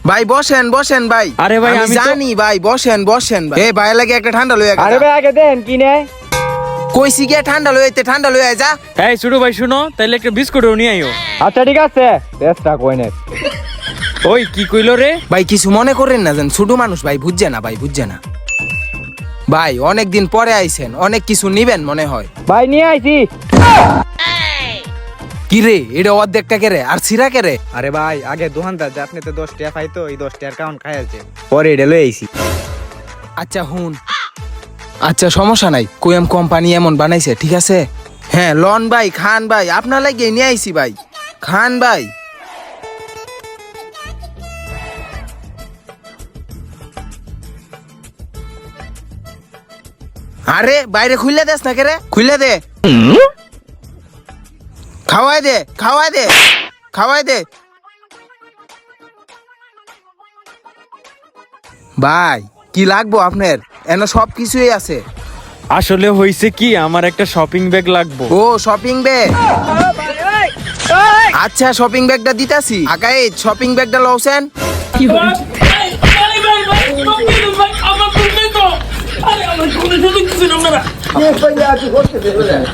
ভাই বসেন বসেন ভাই। আরে ভাই, আমি তো- জানি ভাই, বসেন বসেন ভাই। ভাই লাগে একটা ঠান্ডা লইয়া আরে ভাই আগে দেন কি নেয়। কইছি গিয়া ঠান্ডা লইতে, ঠান্ডা লইয়া যা। এই ছোট ভাই শুনো, তাইলে একটা বিস্কুটও নিয়ে আইও। আচ্ছা ঠিক আছে, চেষ্টা কই নে। ওই কি কইলো রে? ভাই কিছু মনে করেন না, যেন ছোট মানুষ ভাই, বুঝছে না ভাই, বুঝছে না ভাই। অনেকদিন পরে আইছেন, অনেক কিছু নিবেন মনে হয়। ভাই নিয়ে আইছি। কি রে, এটা অর্ধেকটা কে রে, আর সিরা কে রে? আরে ভাই আগে দোকানদার যে আপনি তো 10 টাকা পাইতো, এই 10 টাকার কাউন্ট খাই আছে, পরে এটা লই আইছি। আচ্ছা হুন, আচ্ছা সমস্যা নাই, কোয়েম কোম্পানি এমন বানাইছে, ঠিক আছে। হ্যাঁ লন ভাই, খান ভাই, আপনার লাগে নিয়ে আইছি ভাই, খান ভাই। আরে বাইরে খুললে দেস না কে রে, খুললে দে, খাওয়াই দে, খাওয়াই দে, খাওয়াই দে ভাই। কি লাগবো আপনার? এনে সব কিছুই আছে। আসলে হইছে কি, আমার একটা শপিং ব্যাগ লাগবো। ও শপিং ব্যাগ, আচ্ছা শপিং ব্যাগটা দিতাছি। আগাই শপিং ব্যাগটা লওছেন। আমার